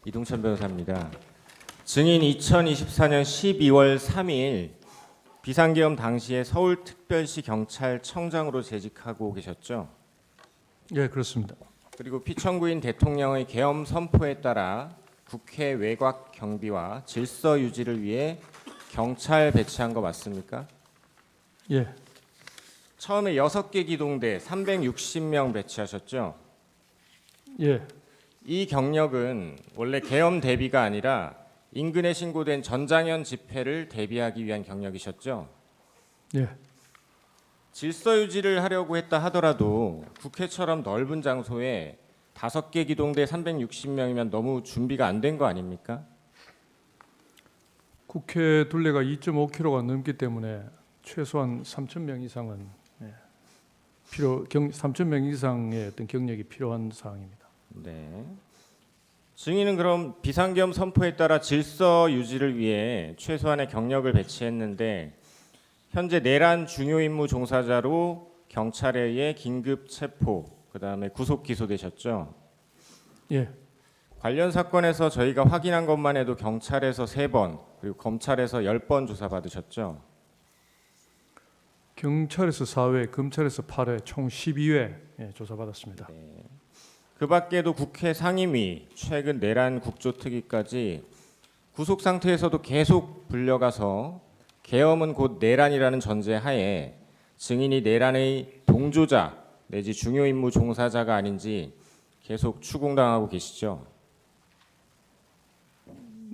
이동찬 변호사입니다. 증인 2024년 12월 3일 비상계엄 당시에 서울특별시 경찰청장으로 재직하고 계셨죠? 예, 그렇습니다. 그리고 피청구인 대통령의 계엄 선포에 따라 국회 외곽 경비와 질서 유지를 위해 경찰 배치한 거 맞습니까? 예, 처음에 6개 기동대 360명 배치하셨죠? 예, 이 경력은 원래 계엄 대비가 아니라 인근에 신고된 전장현 집회를 대비하기 위한 경력이셨죠? 예. 질서 유지를 하려고 했다 하더라도 국회처럼 넓은 장소에 5개 기동대 360명이면 너무 준비가 안 된 거 아닙니까? 국회 둘레가 2.5km가 넘기 때문에 최소한 3,000명 이상은 3,000명 이상의 어떤 경력이 필요한 사항입니다. 네. 증인은 그럼 비상계엄 선포에 따라 질서 유지를 위해 최소한의 경력을 배치했는데 현재 내란 중요 임무 종사자로 경찰에 의해 긴급 체포, 그다음에 구속 기소되셨죠? 예, 관련 사건에서 저희가 확인한 것만 해도 경찰에서 3번, 그리고 검찰에서 10번 조사받으셨죠? 경찰에서 4회, 검찰에서 8회, 총 12회 조사받았습니다. 그 밖에도 국회 상임위, 최근 내란 국조특위까지 구속 상태에서도 계속 불려가서 계엄은 곧 내란이라는 전제 하에 증인이 내란의 동조자 내지 중요 임무 종사자가 아닌지 계속 추궁당하고 계시죠.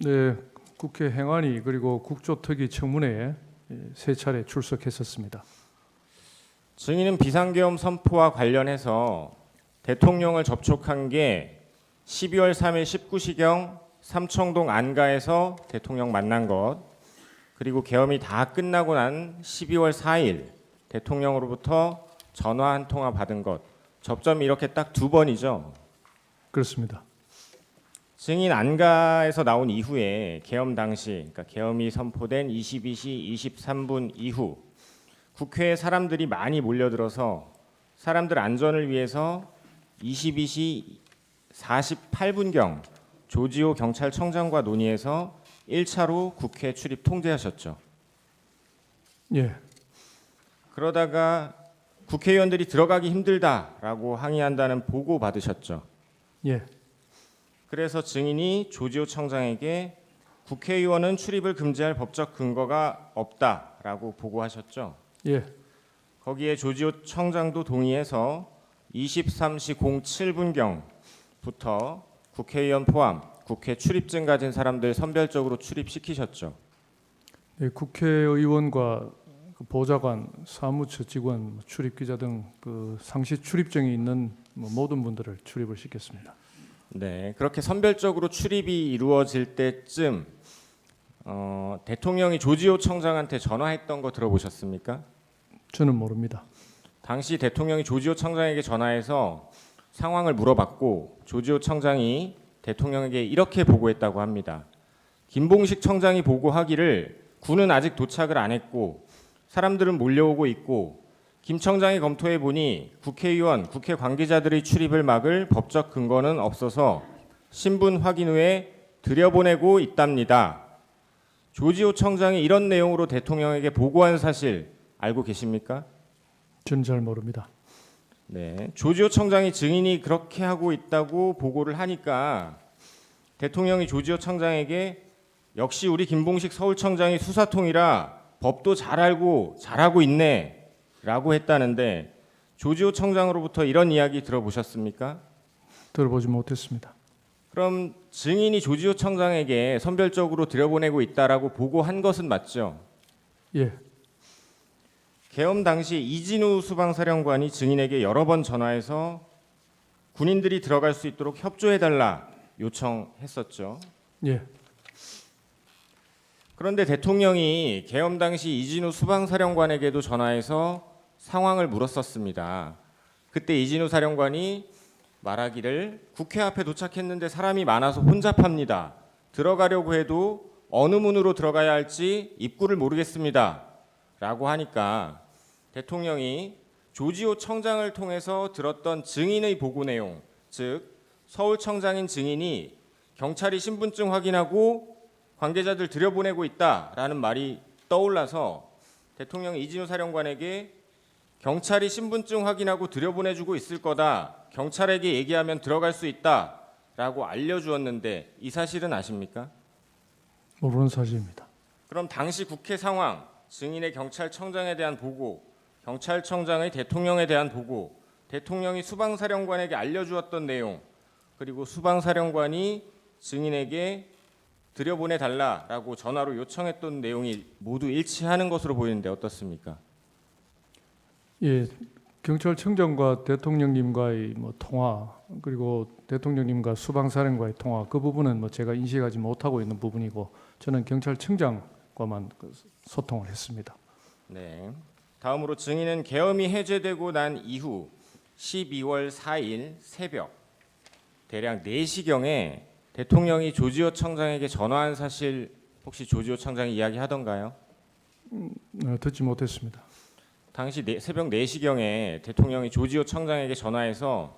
네, 국회 행안위 그리고 국조특위 청문회에 3차례 출석했었습니다. 증인은 비상계엄 선포와 관련해서 대통령을 접촉한 게 12월 3일 19시경 삼청동 안가에서 대통령 만난 것, 그리고 계엄이 다 끝나고 난 12월 4일 대통령으로부터 전화 한 통화 받은 것, 접점이 이렇게 딱 2번이죠. 그렇습니다. 증인 안가에서 나온 이후에 계엄 당시, 그러니까 계엄이 선포된 22시 23분 이후 국회에 사람들이 많이 몰려들어서 사람들 안전을 위해서 22시 48분경 조지호 경찰청장과 논의해서 1차로 국회 출입 통제하셨죠. 예, 그러다가 국회의원들이 들어가기 힘들다라고 항의한다는 보고 받으셨죠. 예, 그래서 증인이 조지호 청장에게 국회의원은 출입을 금지할 법적 근거가 없다라고 보고하셨죠. 예, 거기에 조지호 청장도 동의해서 23시 07분경부터 국회의원 포함 국회 출입증 가진 사람들 선별적으로 출입시키셨죠. 네, 국회의원과 그 보좌관, 사무처 직원, 출입기자 등 그 상시 출입증이 있는 모든 분들을 출입을 시켰습니다. 네, 그렇게 선별적으로 출입이 이루어질 때쯤 대통령이 조지호 청장한테 전화했던 거 들어보셨습니까? 저는 모릅니다. 당시 대통령이 조지호 청장에게 전화해서 상황을 물어봤고 조지호 청장이 대통령에게 이렇게 보고했다고 합니다. 김봉식 청장이 보고하기를 군은 아직 도착을 안 했고 사람들은 몰려오고 있고 김 청장이 검토해 보니 국회의원, 국회 관계자들의 출입을 막을 법적 근거는 없어서 신분 확인 후에 들여보내고 있답니다. 조지호 청장이 이런 내용으로 대통령에게 보고한 사실 알고 계십니까? 저는 잘 모릅니다. 네, 조지호 청장이 증인이 그렇게 하고 있다고 보고를 하니까 대통령이 조지호 청장에게 역시 우리 김봉식 서울청장이 수사통이라 법도 잘 알고 잘하고 있네 라고 했다는데 조지호 청장으로부터 이런 이야기 들어보셨습니까? 들어보지 못했습니다. 그럼 증인이 조지호 청장에게 선별적으로 들여보내고 있다라고 보고한 것은 맞죠? 예, 계엄 당시 이진우 수방사령관이 증인에게 여러 번 전화해서 군인들이 들어갈 수 있도록 협조해달라 요청했었죠. 예, 그런데 대통령이 계엄 당시 이진우 수방사령관에게도 전화해서 상황을 물었었습니다. 그때 이진우 사령관이 말하기를 국회 앞에 도착했는데 사람이 많아서 혼잡합니다. 들어가려고 해도 어느 문으로 들어가야 할지 입구를 모르겠습니다. 라고 하니까 대통령이 조지호 청장을 통해서 들었던 증인의 보고 내용, 즉 서울청장인 증인이 경찰이 신분증 확인하고 관계자들 들여보내고 있다라는 말이 떠올라서 대통령이 이진우 사령관에게 경찰이 신분증 확인하고 들여보내주고 있을 거다. 경찰에게 얘기하면 들어갈 수 있다라고 알려주었는데 이 사실은 아십니까? 모르는 사실입니다. 그럼 당시 국회 상황, 증인의 경찰청장에 대한 보고, 경찰청장의 대통령에 대한 보고, 대통령이 수방사령관에게 알려주었던 내용, 그리고 수방사령관이 증인에게 들여보내달라라고 전화로 요청했던 내용이 모두 일치하는 것으로 보이는데 어떻습니까? 예, 경찰청장과 대통령님과의 뭐 통화 그리고 대통령님과 수방사령과의 통화 그 부분은 뭐 제가 인식하지 못하고 있는 부분이고 저는 경찰청장과만 소통을 했습니다. 네. 다음으로 증인은 계엄이 해제되고 난 이후 12월 4일 새벽 대략 4시경에 대통령이 조지호 청장에게 전화한 사실 혹시 조지호 청장이 이야기하던가요? 듣지 못했습니다. 당시 새벽 4시경에 대통령이 조지호 청장에게 전화해서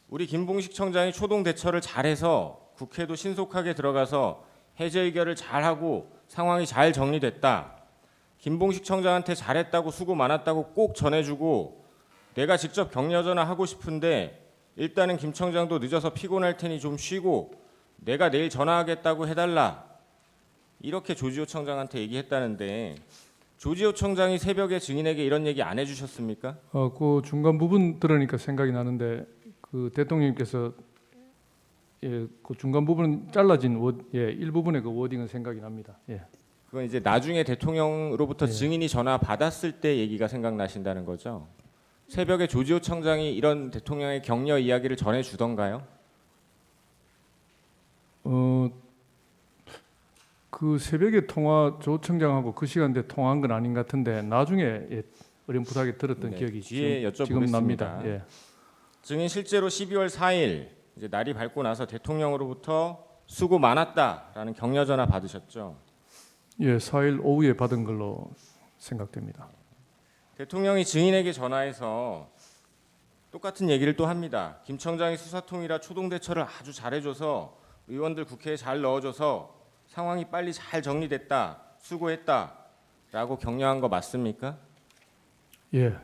우리 김봉식 청장이 초동 대처를 잘해서 국회도 신속하게 들어가서 해제 의결을 잘하고 상황이 잘 정리됐다. 김봉식 청장한테 잘했다고 수고 많았다고 꼭 전해주고 내가 직접 격려 전화하고 싶은데 일단은 김 청장도 늦어서 피곤할 테니 좀 쉬고 내가 내일 전화하겠다고 해달라. 이렇게 조지호 청장한테 얘기했다는데 조지호 청장이 새벽에 증인에게 이런 얘기 안 해주셨습니까? 그 중간 부분 들으니까 생각이 나는데 그 대통령님께서 그 중간 부분 잘라진 일부분의 그 워딩은 생각이 납니다. 예. 그건 이제 나중에 대통령으로부터 네. 증인이 전화 받았을 때 얘기가 생각나신다는 거죠. 새벽에 조지호 청장이 이런 대통령의 격려 이야기를 전해 주던가요? 그 새벽에 조 청장하고 그 시간대 통화한 건 아닌 것 같은데 나중에 어렴풋하게 들었던 네, 기억이 뒤에 지금 납니다. 여쭤보겠습니다. 예. 증인 실제로 12월 4일 이제 날이 밝고 나서 대통령으로부터 수고 많았다라는 격려 전화 받으셨죠. 예, 4일 오후에 받은 걸로 생각됩니다. 대통령이 증인에게 전화해서 똑같은 얘기를 또 합니다. 김 청장이 수사통이라 초동 대처를 아주 잘해줘서 의원들 국회에 잘 넣어줘서 상황이 빨리 잘 정리됐다, 수고했다라고 격려한 거 맞습니까? 예.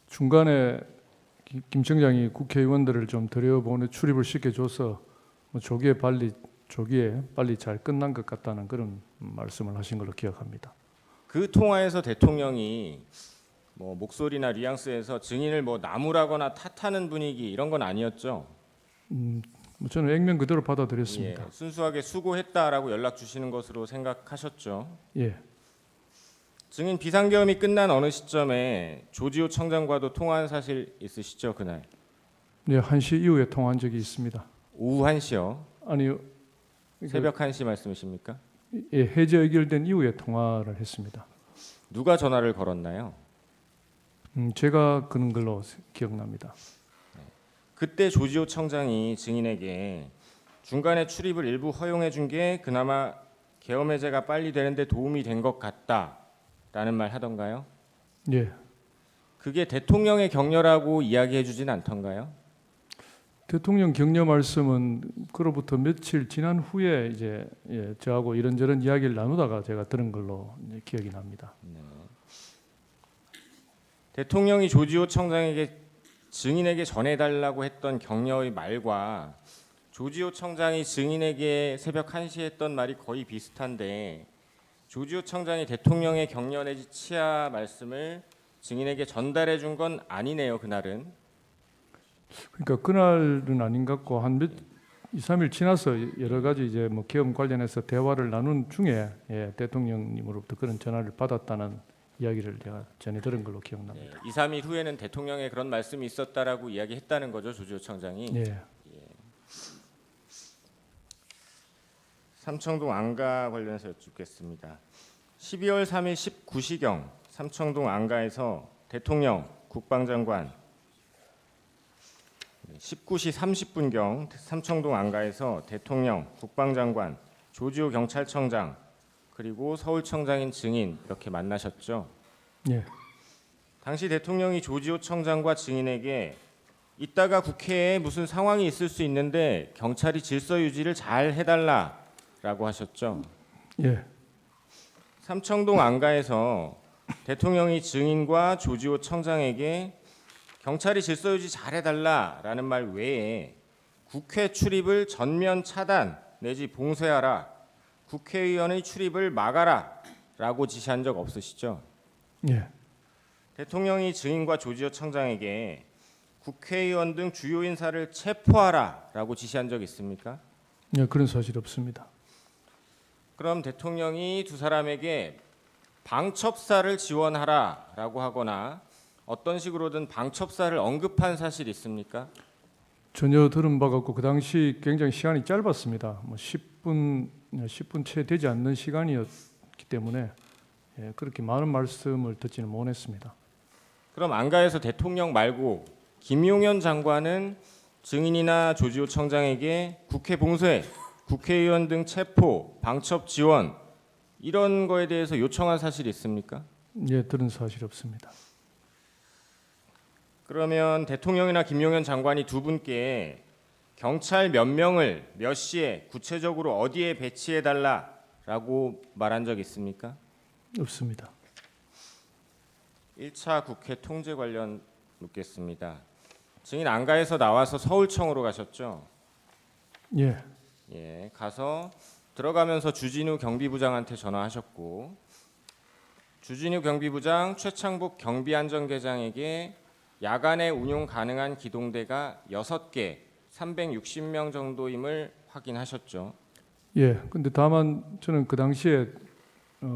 중간에 김 청장이 국회의원들을 좀 들여보내 출입을 시켜줘서 뭐 조기에 빨리 잘 끝난 것 같다는 그런 말씀을 하신 걸로 기억합니다. 그 통화에서 대통령이 뭐 목소리나 뉘앙스에서 증인을 뭐 나무라거나 탓하는 분위기 이런 건 아니었죠. 뭐 저는 액면 그대로 받아들였습니다. 예, 순수하게 수고했다라고 연락 주시는 것으로 생각하셨죠. 예. 증인 비상계엄이 끝난 어느 시점에 조지호 청장과도 통화한 사실 있으시죠 그날? 네, 1시 이후에 통화한 적이 있습니다. 오후 1시요? 아니요. 새벽 1시 말씀이십니까? 예, 해제 의결된 이후에 통화를 했습니다. 누가 전화를 걸었나요? 제가 그런 걸로 기억납니다. 그때 조지호 청장이 증인에게 중간에 출입을 일부 허용해 준 게 그나마 계엄 해제가 빨리 되는데 도움이 된 것 같다라는 말 하던가요? 예. 그게 대통령의 격려라고 이야기해 주진 않던가요? 대통령 격려 말씀은 그로부터 며칠 지난 후에 이제 저하고 이런저런 이야기를 나누다가 제가 들은 걸로 이제 기억이 납니다. 대통령이 조지호 청장에게 증인에게 전해달라고 했던 격려의 말과 조지호 청장이 증인에게 새벽 1시에 했던 말이 거의 비슷한데 조지호 청장이 대통령의 격려 내지 치하 말씀을 증인에게 전달해 준 건 아니네요. 그날은. 그러니까 그날은 아닌 것 같고 한 2, 3일 지나서 여러 가지 이제 뭐 계엄 관련해서 대화를 나눈 중에 대통령님으로부터 그런 전화를 받았다는 이야기를 제가 전해 들은 걸로 기억납니다. 2, 3일 후에는 대통령의 그런 말씀이 있었다라고 이야기했다는 거죠. 조지호 청장이. 예. 삼청동 안가 관련해서 여쭙겠습니다. 12월 3일 19시경 삼청동 안가에서 대통령, 국방장관 19시 30분경 삼청동 안가에서 대통령, 국방장관, 조지호 경찰청장 그리고 서울청장인 증인 이렇게 만나셨죠. 예. 당시 대통령이 조지호 청장과 증인에게 이따가 국회에 무슨 상황이 있을 수 있는데 경찰이 질서 유지를 잘 해달라라고 하셨죠. 예, 삼청동 안가에서 대통령이 증인과 조지호 청장에게 경찰이 질서 유지 잘 해달라라는 말 외에 국회 출입을 전면 차단 내지 봉쇄하라, 국회의원의 출입을 막아라라고 지시한 적 없으시죠? 예, 대통령이 증인과 조지호 청장에게 국회의원 등 주요 인사를 체포하라라고 지시한 적 있습니까? 예, 그런 사실 없습니다. 그럼 대통령이 두 사람에게 방첩사를 지원하라라고 하거나 어떤 식으로든 방첩사를 언급한 사실이 있습니까? 전혀 들은 바 같고 그 당시 굉장히 시간이 짧았습니다. 뭐 10분 채 되지 않는 시간이었기 때문에 예, 그렇게 많은 말씀을 듣지는 못했습니다. 그럼 안가에서 대통령 말고 김용현 장관은 증인이나 조지호 청장에게 국회 봉쇄, 국회의원 등 체포, 방첩 지원 이런 거에 대해서 요청한 사실이 있습니까? 예, 들은 사실 없습니다. 그러면 대통령이나 김용현 장관이 두 분께 경찰 몇 명을 몇 시에 구체적으로 어디에 배치해 달라라고 말한 적 있습니까? 없습니다. 1차 국회 통제 관련 묻겠습니다. 증인 안가에서 나와서 서울청으로 가셨죠? 예, 예, 가서 들어가면서 주진우 경비부장한테 전화하셨고 주진우 경비부장 최창복 경비안전계장에게 야간에 운용 가능한 기동대가 6개, 360명 정도임을 확인하셨죠. 예. 근데 다만 저는 그 당시에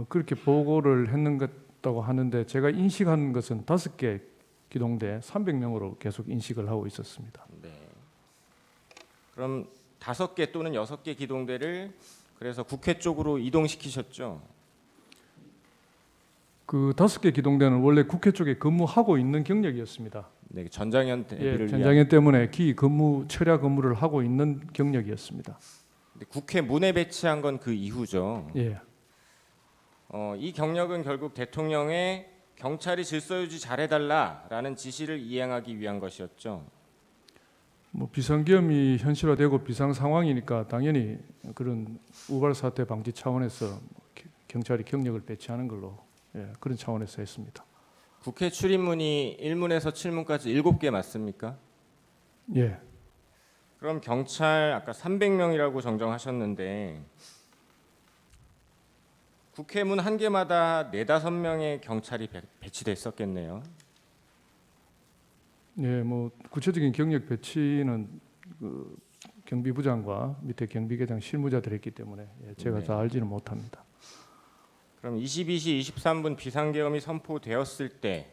그렇게 보고를 했는다고 하는데 제가 인식한 것은 5개 기동대 300명으로 계속 인식을 하고 있었습니다. 네. 그럼 5개 또는 6개 기동대를 그래서 국회 쪽으로 이동시키셨죠. 그 5개 기동대는 원래 국회 쪽에 근무하고 있는 경력이었습니다. 네, 전장현 예, 대비를 위한. 전장현 때문에 철야 근무를 하고 있는 경력이었습니다. 근데 국회 문에 배치한 건 그 이후죠. 예, 이 경력은 결국 대통령의 경찰이 질서 유지 잘해달라라는 지시를 이행하기 위한 것이었죠. 뭐 비상계엄이 현실화되고 비상 상황이니까 당연히 그런 우발 사태 방지 차원에서 경찰이 경력을 배치하는 걸로 그런 차원에서 했습니다. 국회 출입문이 1문에서 7문까지 7개 맞습니까? 예, 그럼 경찰 아까 300명이라고 정정하셨는데 국회문 한 개마다 4-5명의 경찰이 배치됐었겠네요. 예, 뭐 구체적인 경력 배치는 그 경비부장과 밑에 경비계장 실무자들이 했기 때문에 제가 네. 다 알지는 못합니다. 그럼 22시 23분 비상계엄이 선포되었을 때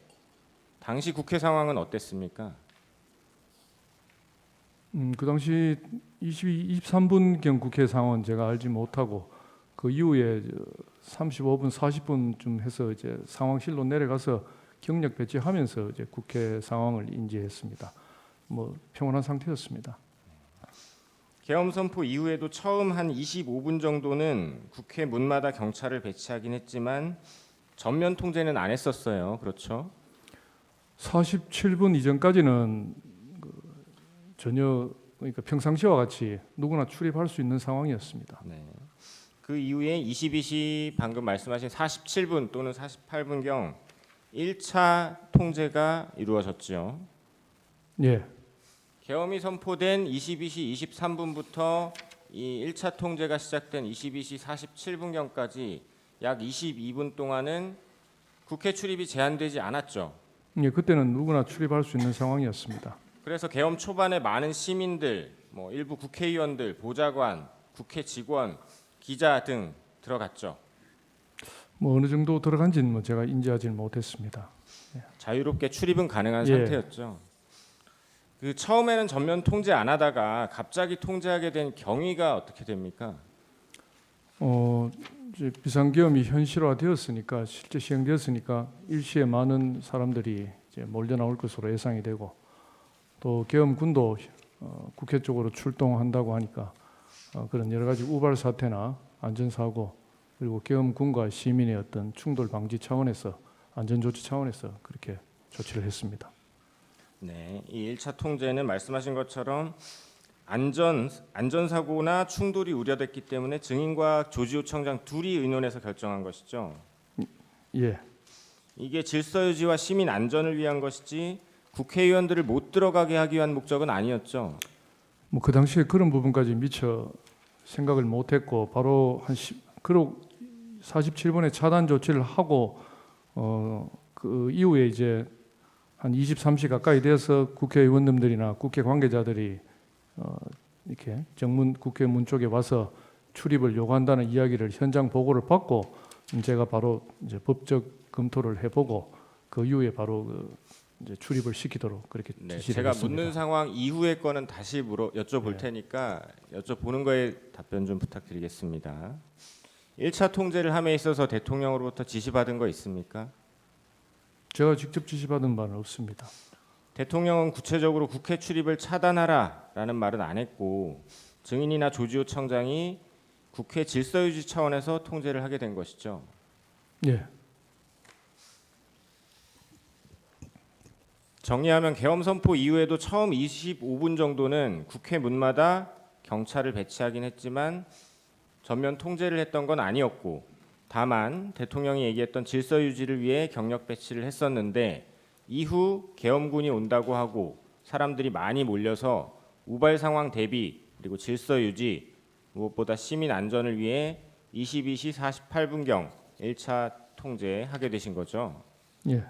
당시 국회 상황은 어땠습니까? 그 당시 23분경 국회 상황은 제가 알지 못하고 그 이후에 35분, 40분쯤 해서 이제 상황실로 내려가서 경력 배치하면서 이제 국회 상황을 인지했습니다. 뭐 평온한 상태였습니다. 계엄 선포 이후에도 처음 한 25분 정도는 국회 문마다 경찰을 배치하긴 했지만 전면 통제는 안 했었어요. 그렇죠? 47분 이전까지는 전혀 그러니까 평상시와 같이 누구나 출입할 수 있는 상황이었습니다. 네. 그 이후에 22시 방금 말씀하신 47분 또는 48분경 1차 통제가 이루어졌죠. 예, 계엄이 선포된 22시 23분부터 이 1차 통제가 시작된 22시 47분경까지 약 22분 동안은 국회 출입이 제한되지 않았죠. 예, 그때는 누구나 출입할 수 있는 상황이었습니다. 그래서 계엄 초반에 많은 시민들, 일부 국회의원들, 보좌관, 국회 직원, 기자 등 들어갔죠. 뭐 어느 정도 들어간지는 뭐 제가 인지하지는 못했습니다. 자유롭게 출입은 가능한 예. 상태였죠. 그 처음에는 전면 통제 안 하다가 갑자기 통제하게 된 경위가 어떻게 됩니까? 이제 비상계엄이 현실화되었으니까 실제 시행되었으니까 일시에 많은 사람들이 이제 몰려 나올 것으로 예상이 되고 또 계엄군도 국회 쪽으로 출동한다고 하니까 그런 여러 가지 우발 사태나 안전사고 그리고 계엄군과 시민의 어떤 충돌 방지 차원에서 안전조치 차원에서 그렇게 조치를 했습니다. 네, 이 1차 통제는 말씀하신 것처럼 안전사고나 충돌이 우려됐기 때문에 증인과 조지호 청장 둘이 의논해서 결정한 것이죠. 예, 이게 질서 유지와 시민 안전을 위한 것이지 국회의원들을 못 들어가게 하기 위한 목적은 아니었죠. 뭐 그 당시에 그런 부분까지 미처 생각을 못했고 바로 그리고 47번에 차단 조치를 하고 그 이후에 이제 한 23시 가까이 돼서 국회의원님들이나 국회 관계자들이 이렇게 정문 국회 문 쪽에 와서 출입을 요구한다는 이야기를 현장 보고를 받고 제가 바로 이제 법적 검토를 해보고 그 이후에 바로 이제 출입을 시키도록 그렇게 네, 지시를 제가 했습니다. 묻는 상황 이후의 거는 다시 여쭤볼 네. 테니까 여쭤보는 거에 답변 좀 부탁드리겠습니다. 1차 통제를 함에 있어서 대통령으로부터 지시받은 거 있습니까? 제가 직접 지시받은 바는 없습니다. 대통령은 구체적으로 국회 출입을 차단하라라는 말은 안 했고 증인이나 조지호 청장이 국회 질서 유지 차원에서 통제를 하게 된 것이죠. 예, 정리하면 계엄 선포 이후에도 처음 25분 정도는 국회 문마다 경찰을 배치하긴 했지만 전면 통제를 했던 건 아니었고 다만 대통령이 얘기했던 질서 유지를 위해 경력 배치를 했었는데 이후 계엄군이 온다고 하고 사람들이 많이 몰려서 우발 상황 대비 그리고 질서 유지 무엇보다 시민 안전을 위해 22시 48분경 1차 통제하게 되신 거죠. 예,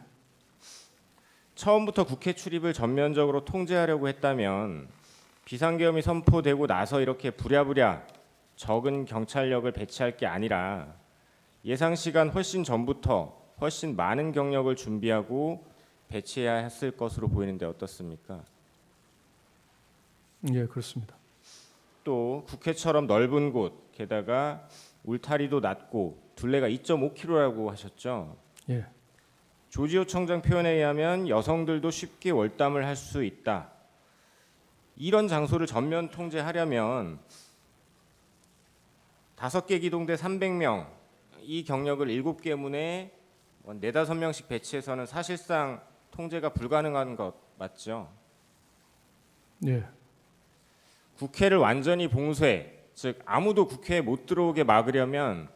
처음부터 국회 출입을 전면적으로 통제하려고 했다면 비상계엄이 선포되고 나서 이렇게 부랴부랴 적은 경찰력을 배치할 게 아니라 예상 시간 훨씬 전부터 훨씬 많은 경력을 준비하고 배치해야 했을 것으로 보이는데 어떻습니까? 예, 그렇습니다. 또 국회처럼 넓은 곳 게다가 울타리도 낮고 둘레가 2.5km라고 하셨죠. 예, 조지호 청장 표현에 의하면 여성들도 쉽게 월담을 할 수 있다. 이런 장소를 전면 통제하려면 5개 기동대 300명 이 경력을 7개 문에 4-5명씩 배치해서는 사실상 통제가 불가능한 것 맞죠? 예, 국회를 완전히 봉쇄, 즉 아무도 국회에 못 들어오게 막으려면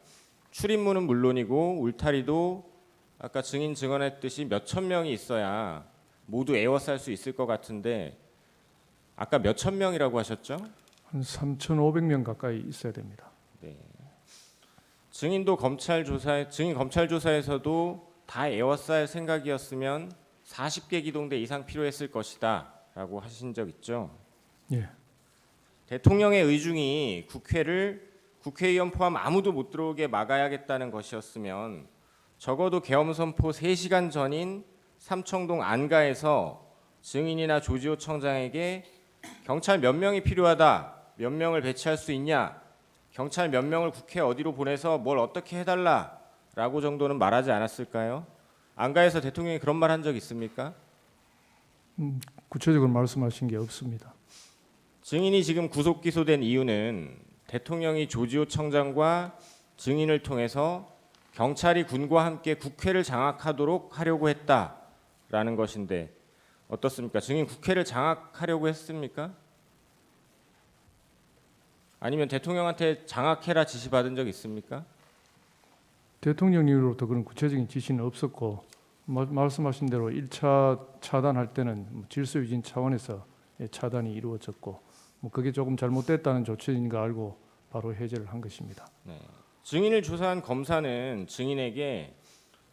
출입문은 물론이고 울타리도 아까 증인 증언했듯이 몇천 명이 있어야 모두 에워쌀 수 있을 것 같은데 아까 몇천 명이라고 하셨죠? 한 3,500명 가까이 있어야 됩니다. 네. 증인 검찰 조사에서도 다 에워쌀 생각이었으면 40개 기동대 이상 필요했을 것이다라고 하신 적 있죠. 예, 대통령의 의중이 국회의원 포함 아무도 못 들어오게 막아야겠다는 것이었으면 적어도 계엄 선포 3시간 전인 삼청동 안가에서 증인이나 조지호 청장에게 경찰 몇 명이 필요하다, 몇 명을 배치할 수 있냐, 경찰 몇 명을 국회 어디로 보내서 뭘 어떻게 해달라라고 정도는 말하지 않았을까요? 안가에서 대통령이 그런 말 한 적 있습니까? 구체적으로 말씀하신 게 없습니다. 증인이 지금 구속 기소된 이유는 대통령이 조지호 청장과 증인을 통해서 경찰이 군과 함께 국회를 장악하도록 하려고 했다라는 것인데 어떻습니까? 증인 국회를 장악하려고 했습니까? 아니면 대통령한테 장악해라 지시받은 적 있습니까? 대통령님으로부터 그런 구체적인 지시는 없었고 말씀하신 대로 1차 차단할 때는 질서 유진 차원에서 차단이 이루어졌고 그게 조금 잘못됐다는 조치인 거 알고 바로 해제를 한 것입니다. 네. 증인을 조사한 검사는 증인에게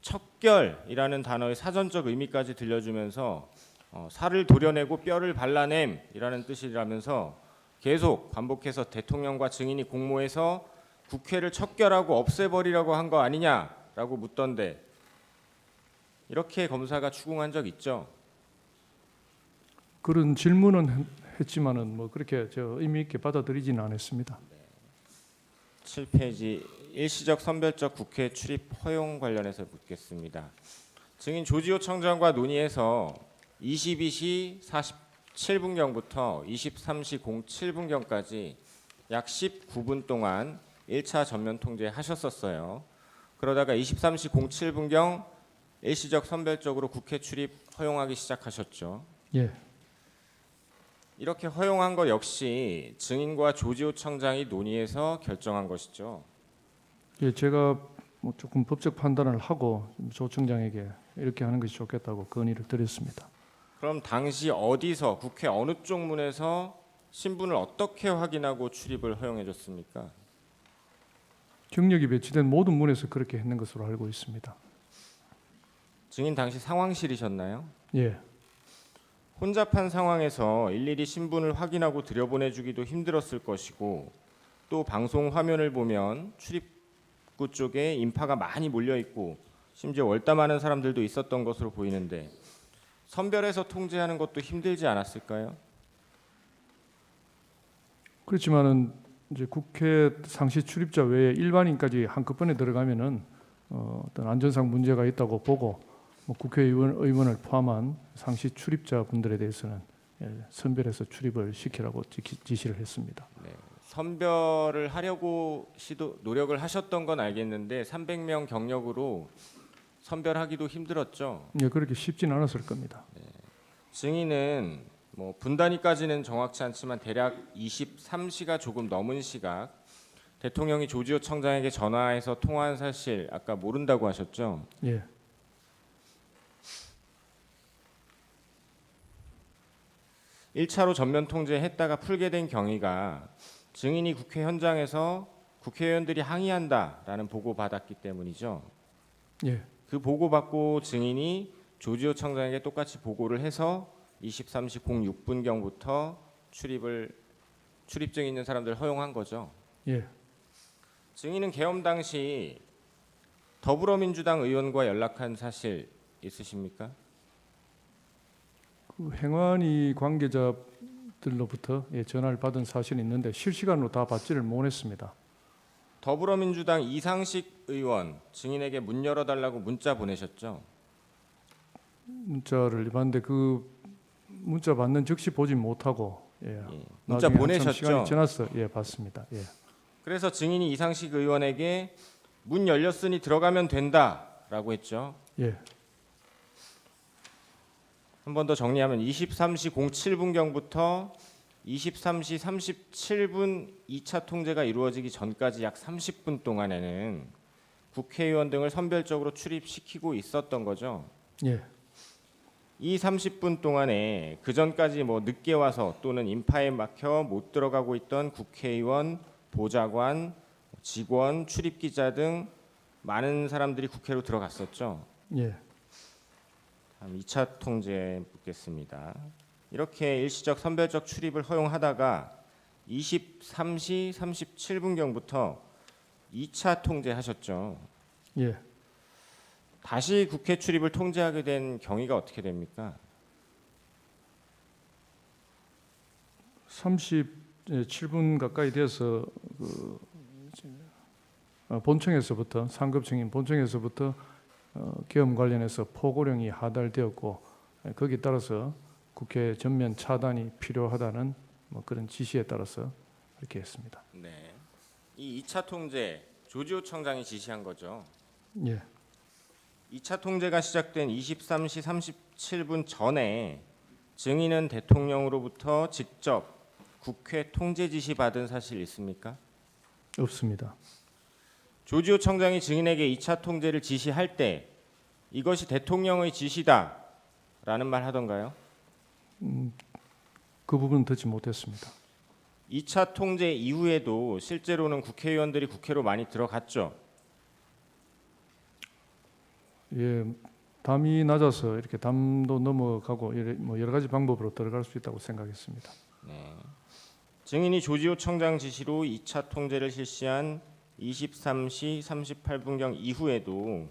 척결이라는 단어의 사전적 의미까지 들려주면서 살을 도려내고 뼈를 발라냄이라는 뜻이라면서 계속 반복해서 대통령과 증인이 공모해서 국회를 척결하고 없애버리라고 한 거 아니냐라고 묻던데 이렇게 검사가 추궁한 적 있죠. 그런 질문은 했지만은 그렇게 의미 있게 받아들이지는 않았습니다. 7페이지 일시적 선별적 국회 출입 허용 관련해서 묻겠습니다. 증인 조지호 청장과 논의해서 22시 47분경부터 23시 07분경까지 약 19분 동안 1차 전면 통제하셨었어요. 그러다가 23시 07분경 일시적 선별적으로 국회 출입 허용하기 시작하셨죠. 예, 이렇게 허용한 것 역시 증인과 조지호 청장이 논의해서 결정한 것이죠. 예, 제가 뭐 조금 법적 판단을 하고 조 청장에게 이렇게 하는 것이 좋겠다고 건의를 드렸습니다. 그럼 당시 어디서 국회 어느 쪽 문에서 신분을 어떻게 확인하고 출입을 허용해 줬습니까? 경력이 배치된 모든 문에서 그렇게 했는 것으로 알고 있습니다. 증인 당시 상황실이셨나요? 예, 혼잡한 상황에서 일일이 신분을 확인하고 들여보내주기도 힘들었을 것이고 또 방송 화면을 보면 출입구 쪽에 인파가 많이 몰려 있고 심지어 월담하는 사람들도 있었던 것으로 보이는데 선별해서 통제하는 것도 힘들지 않았을까요? 그렇지만은 이제 국회 상시 출입자 외에 일반인까지 한꺼번에 들어가면은 어떤 안전상 문제가 있다고 보고 뭐 의원을 포함한 상시 출입자 분들에 대해서는 선별해서 출입을 시키라고 지시를 했습니다. 네, 선별을 하려고 노력을 하셨던 건 알겠는데 300명 경력으로 선별하기도 힘들었죠. 예, 그렇게 쉽진 않았을 겁니다. 증인은 뭐 분단위까지는 정확치 않지만 대략 23시가 조금 넘은 시각 대통령이 조지호 청장에게 전화해서 통화한 사실 아까 모른다고 하셨죠? 예, 1차로 전면 통제했다가 풀게 된 경위가 증인이 국회 현장에서 국회의원들이 항의한다라는 보고 받았기 때문이죠. 예, 그 보고 받고 증인이 조지호 청장에게 똑같이 보고를 해서 23시 06분경부터 출입증 있는 사람들 허용한 거죠. 예. 증인은 계엄 당시 더불어민주당 의원과 연락한 사실 있으십니까? 그 행안위 관계자들로부터 전화를 받은 사실이 있는데 실시간으로 다 받지를 못했습니다. 더불어민주당 이상식 의원 증인에게 문 열어달라고 문자 보내셨죠? 문자를 받는데 그 문자 받는 즉시 보지 못하고 문자 나중에 한참 보내셨죠? 시간이 지나서 봤습니다. 예. 그래서 증인이 이상식 의원에게 문 열렸으니 들어가면 된다라고 했죠. 예. 한 번 더 정리하면 23시 07분경부터 23시 37분 2차 통제가 이루어지기 전까지 약 30분 동안에는 국회의원 등을 선별적으로 출입시키고 있었던 거죠. 예. 이 30분 동안에 그 전까지 뭐 늦게 와서 또는 인파에 막혀 못 들어가고 있던 국회의원, 보좌관, 직원, 출입기자 등 많은 사람들이 국회로 들어갔었죠. 예. 다음 2차 통제 묻겠습니다. 이렇게 일시적 선별적 출입을 허용하다가 23시 37분경부터 2차 통제하셨죠. 예. 다시 국회 출입을 통제하게 된 경위가 어떻게 됩니까? 37분 가까이 돼서 본청에서부터 상급 증인 본청에서부터 계엄 관련해서 포고령이 하달되었고 거기에 따라서 국회 전면 차단이 필요하다는 뭐 그런 지시에 따라서 이렇게 했습니다. 네. 이 2차 통제 조지호 청장이 지시한 거죠. 예. 2차 통제가 시작된 23시 37분 전에 증인은 대통령으로부터 직접 국회 통제 지시 받은 사실 있습니까? 없습니다. 조지호 청장이 증인에게 2차 통제를 지시할 때 이것이 대통령의 지시다라는 말 하던가요? 그 부분은 듣지 못했습니다. 2차 통제 이후에도 실제로는 국회의원들이 국회로 많이 들어갔죠. 예, 담이 낮아서 이렇게 담도 넘어가고 뭐 여러 가지 방법으로 들어갈 수 있다고 생각했습니다. 네. 증인이 조지호 청장 지시로 2차 통제를 실시한 23시 38분경 이후에도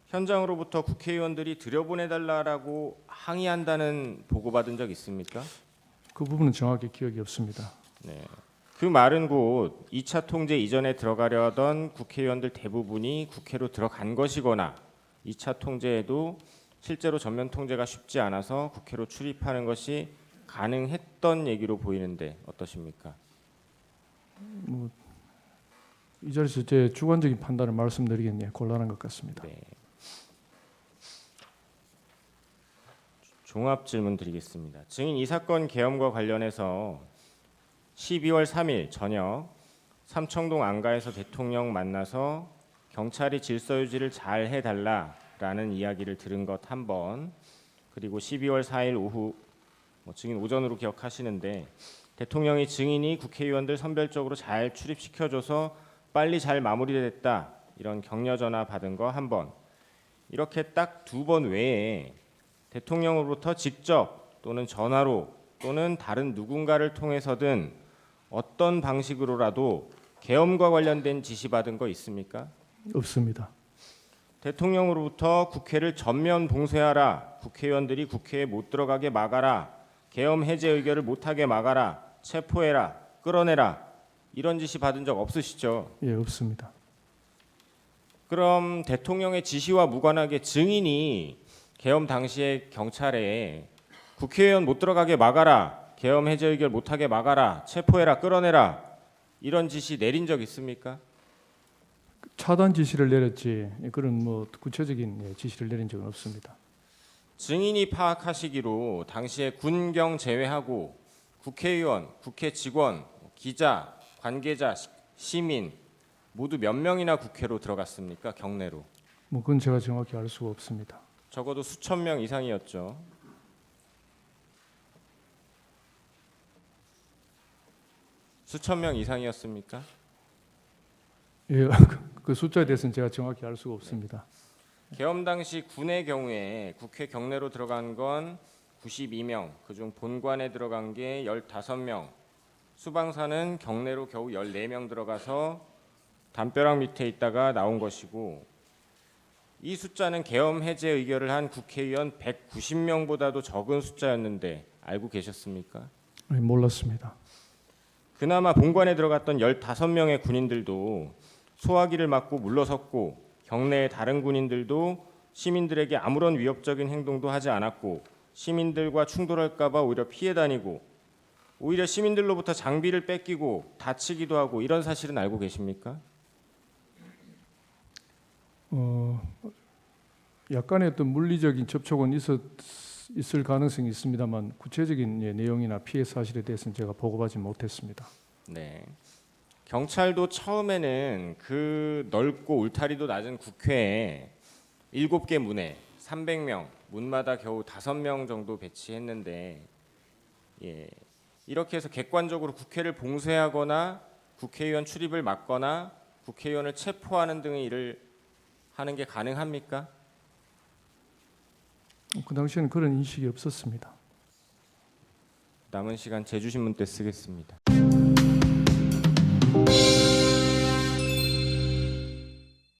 현장으로부터 국회의원들이 들여보내달라고 항의한다는 보고받은 적 있습니까? 그 부분은 정확히 기억이 없습니다. 네. 그 말은 곧 2차 통제 이전에 들어가려 하던 국회의원들 대부분이 국회로 들어간 것이거나 2차 통제에도 실제로 전면 통제가 쉽지 않아서 국회로 출입하는 것이 가능했던 얘기로 보이는데 어떠십니까? 이 자리에서 제 주관적인 판단을 말씀드리기는 곤란한 것 같습니다. 네. 종합 질문 드리겠습니다. 증인 이 사건 계엄과 관련해서 12월 3일 저녁 삼청동 안가에서 대통령 만나서 경찰이 질서 유지를 잘 해달라라는 이야기를 들은 것 한 번, 그리고 12월 4일 오후 증인 오전으로 기억하시는데 대통령이 증인이 국회의원들 선별적으로 잘 출입시켜줘서 빨리 잘 마무리됐다 이런 격려 전화 받은 거 한 번, 이렇게 딱 2번 외에 대통령으로부터 직접 또는 전화로 또는 다른 누군가를 통해서든 어떤 방식으로라도 계엄과 관련된 지시 받은 거 있습니까? 없습니다. 대통령으로부터 국회를 전면 봉쇄하라, 국회의원들이 국회에 못 들어가게 막아라, 계엄 해제 의결을 못하게 막아라, 체포해라, 끌어내라 이런 지시 받은 적 없으시죠? 예, 없습니다. 그럼 대통령의 지시와 무관하게 증인이 계엄 당시에 경찰에 국회의원 못 들어가게 막아라, 계엄 해제 의결 못하게 막아라, 체포해라, 끌어내라 이런 지시 내린 적 있습니까? 차단 지시를 내렸지 그런 뭐 구체적인 지시를 내린 적은 없습니다. 증인이 파악하시기로 당시에 군경 제외하고 국회의원, 국회 직원, 기자, 관계자, 시민 모두 몇 명이나 국회로 들어갔습니까? 경내로. 뭐 그건 제가 정확히 알 수가 없습니다. 적어도 수천 명 이상이었죠. 수천 명 이상이었습니까? 예, 그 숫자에 대해서는 제가 정확히 알 수가 없습니다. 계엄 당시 군의 경우에 국회 경내로 들어간 건 92명, 그중 본관에 들어간 게 15명, 수방사는 경내로 겨우 14명 들어가서 담벼락 밑에 있다가 나온 것이고, 이 숫자는 계엄 해제 의결을 한 국회의원 190명보다도 적은 숫자였는데 알고 계셨습니까? 예, 몰랐습니다. 그나마 본관에 들어갔던 15명의 군인들도 소화기를 맞고 물러섰고 경내의 다른 군인들도 시민들에게 아무런 위협적인 행동도 하지 않았고 시민들과 충돌할까 봐 오히려 피해 다니고 오히려 시민들로부터 장비를 뺏기고 다치기도 하고 이런 사실은 알고 계십니까? 약간의 어떤 물리적인 접촉은 있을 가능성이 있습니다만 구체적인 내용이나 피해 사실에 대해서는 제가 보고받지 못했습니다. 네. 경찰도 처음에는 그 넓고 울타리도 낮은 국회에 7개 문에 300명, 문마다 겨우 5명 정도 배치했는데 이렇게 해서 객관적으로 국회를 봉쇄하거나 국회의원 출입을 막거나 국회의원을 체포하는 등의 일을 하는 게 가능합니까? 그 당시에는 그런 인식이 없었습니다. 남은 시간 제주신문 때 쓰겠습니다.